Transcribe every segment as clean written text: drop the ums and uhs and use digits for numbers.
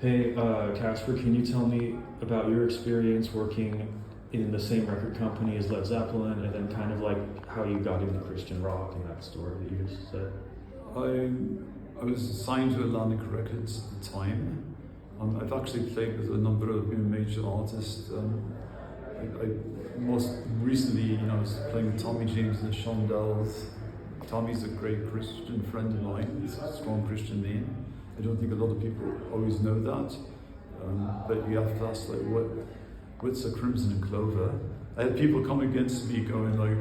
Hey, Caspar, can you tell me about your experience working in the same record company as Led Zeppelin, and then kind of like how you got into Christian rock and that story that you just said? I was signed to Atlantic Records at the time. I've actually played with a number of major artists. I most recently, I was playing with Tommy James and the Shondells. Tommy's a great Christian friend of mine. He's a strong Christian name. I don't think a lot of people always know that, but you have to ask, like, what's a Crimson and Clover? I had people come against me going like,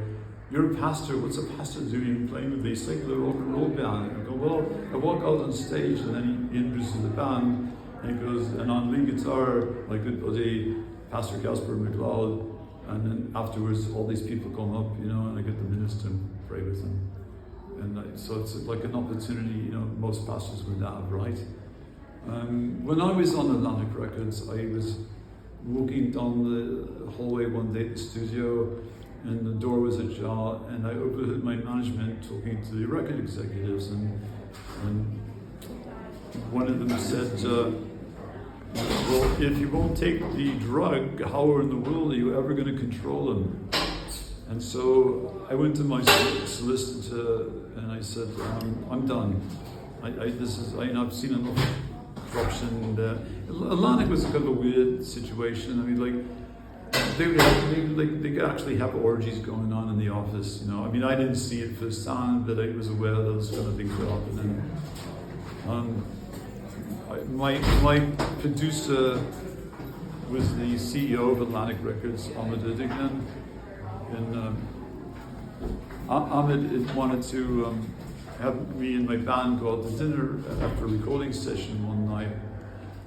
"You're a pastor, what's a pastor doing playing with a secular rock and roll band?" I go, "Well, I walk out on stage," and then he introduces the band, and he goes, "And on lead guitar, my good buddy, Pastor Caspar McCloud," and then afterwards all these people come up, and I get the minister and pray with them. And so it's like an opportunity, most pastors would have, right? When I was on Atlantic Records, I was walking down the hallway one day at the studio, and the door was ajar, and I overheard my management talking to the record executives, and one of them said, "Well, if you won't take the drug, how in the world are you ever going to control them?" And so I went to my solicitor and I said, "I'm done. I've seen enough corruption there." Atlantic was kind of a weird situation. I mean, they could actually have orgies going on in the office. I mean, I didn't see it firsthand, but I was aware that those kind of things were happening. My producer was the CEO of Atlantic Records, Ahmed Udignan. And Ahmed wanted to have me and my band go out to dinner after a recording session one night.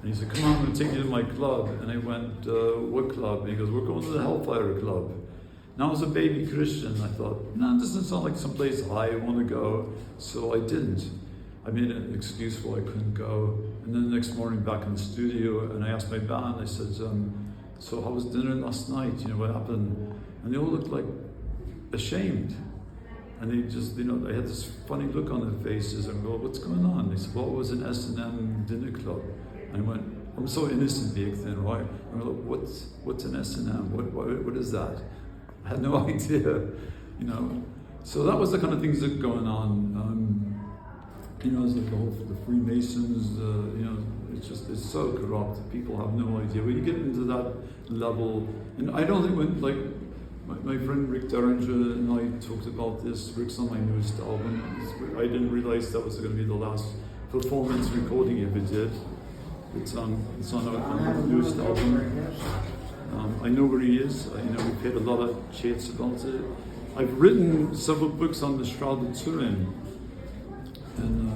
And he said, "Come on, I'm going to take you to my club." And I went, "What club?" And he goes, "We're going to the Hellfire Club." Now, as a baby Christian, I thought, "No, it doesn't sound like someplace I want to go." So I didn't. I made an excuse why I couldn't go. And then the next morning back in the studio, and I asked my band, I said, "So how was dinner last night? What happened?" And they all looked like ashamed. And they just, they had this funny look on their faces. And I go, "What's going on?" They said, "Well, it was an S&M dinner club." And I went, I'm so innocent back then, right? And I go, what's an S&M? What is that? I had no idea, So that was the kind of things that were going on. It's like the Freemasons, it's so corrupt. People have no idea. When you get into that level, and I don't think my friend Rick Derringer and I talked about this. Rick's on my newest album. I didn't realize that was going to be the last performance recording he ever did. It's on our newest album. I know where he is. We've had a lot of chats about it. I've written several books on the Shroud of Turin. And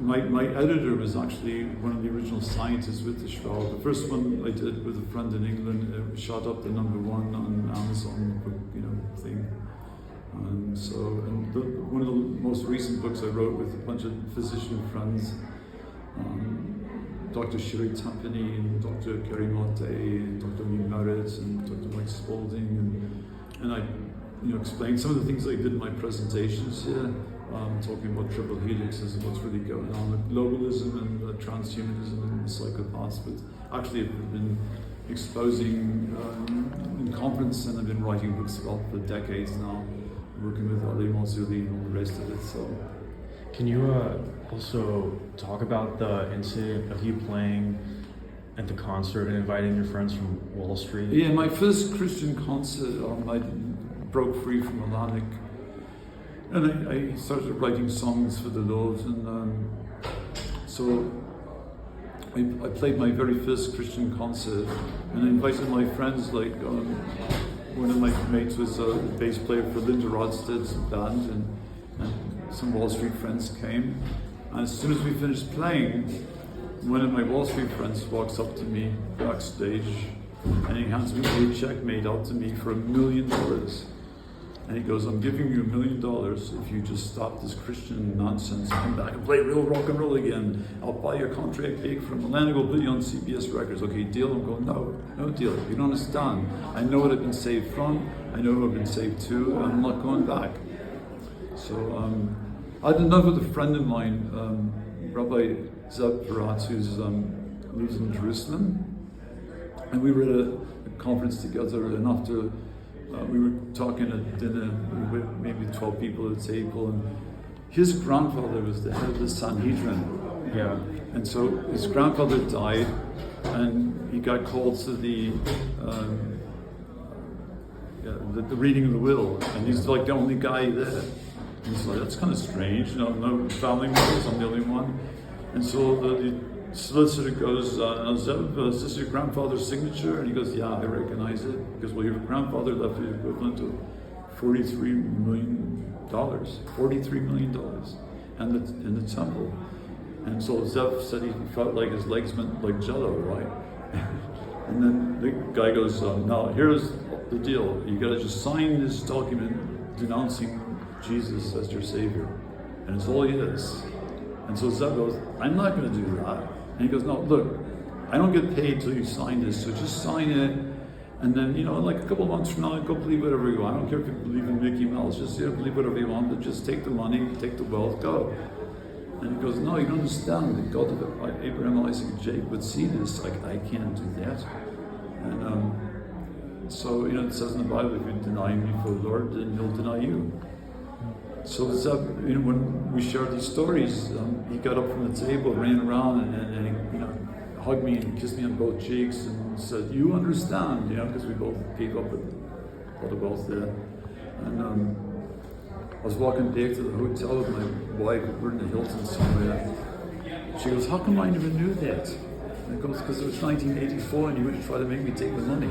my editor was actually one of the original scientists with the Shroud. The first one I did with a friend in England, it shot up to #1 on Amazon book, thing. One of the most recent books I wrote with a bunch of physician friends, Dr. Sherry Tampany and Dr. Kerry Motte and Dr. Lee Merritt and Dr. Mike Spalding, and I explained some of the things I did in my presentations here. Talking about triple helixes and what's really going on with globalism and transhumanism and psychopaths, but actually I've been exposing in conference, and I've been writing books about for decades now, working with Ali Marzuli and all the rest of it. So, can you also talk about the incident of you playing at the concert and inviting your friends from Wall Street? Yeah, my first Christian concert, I broke free from Atlantic. And I started writing songs for the Lord, and so I played my very first Christian concert, and I invited my friends, one of my mates was a bass player for Linda Rodsted's band, and some Wall Street friends came, and as soon as we finished playing, one of my Wall Street friends walks up to me backstage, and he hands me a check made out to me for $1 million. And he goes, "I'm giving you $1 million if you just stop this Christian nonsense, come back and play real rock and roll again. I'll buy your contract big from Atlantic, we'll put you on CBS Records." "Okay, deal?" I'm going, no deal. You don't understand. I know what I've been saved from. I know who I've been saved to. And I'm not going back. So I had another friend of mine, Rabbi Zeb Baratz, who lives in Jerusalem. And we were at a conference together, and after we were talking at dinner with maybe 12 people at the table, and his grandfather was the head of the Sanhedrin. Yeah. And so his grandfather died, and he got called to the reading of the will, and he's like the only guy there. And he's like, that's kind of strange, no family members, I'm the only one. And so the solicitor goes, Zeb, is this your grandfather's signature? And he goes, yeah, I recognize it. Because, well, your grandfather left the equivalent of $43 million. $43 million in the temple. And so Zeb said he felt like his legs went like jello, right? And then the guy goes, now here's the deal. You gotta just sign this document denouncing Jesus as your savior. And it's all he is. And so Zeb goes, I'm not gonna do that. And he goes, no, look, I don't get paid till you sign this, so just sign it. And then, like a couple of months from now, go believe whatever you want. I don't care if you believe in Mickey Mouse, just believe whatever you want, but just take the money, take the wealth, go. And he goes, no, you don't understand. The God of Abraham, Isaac, and Jacob would see this. I can't do that. And so, it says in the Bible, if you deny me for the Lord, then he'll deny you. So Zeb, when we shared these stories, he got up from the table, ran around, and he, hugged me and kissed me on both cheeks and said, you understand, because we both gave up with a lot of wealth there. And I was walking back to the hotel with my wife, we're in the Hilton somewhere. She goes, how come I never knew that? And I goes, because it was 1984 and you would try to make me take the money.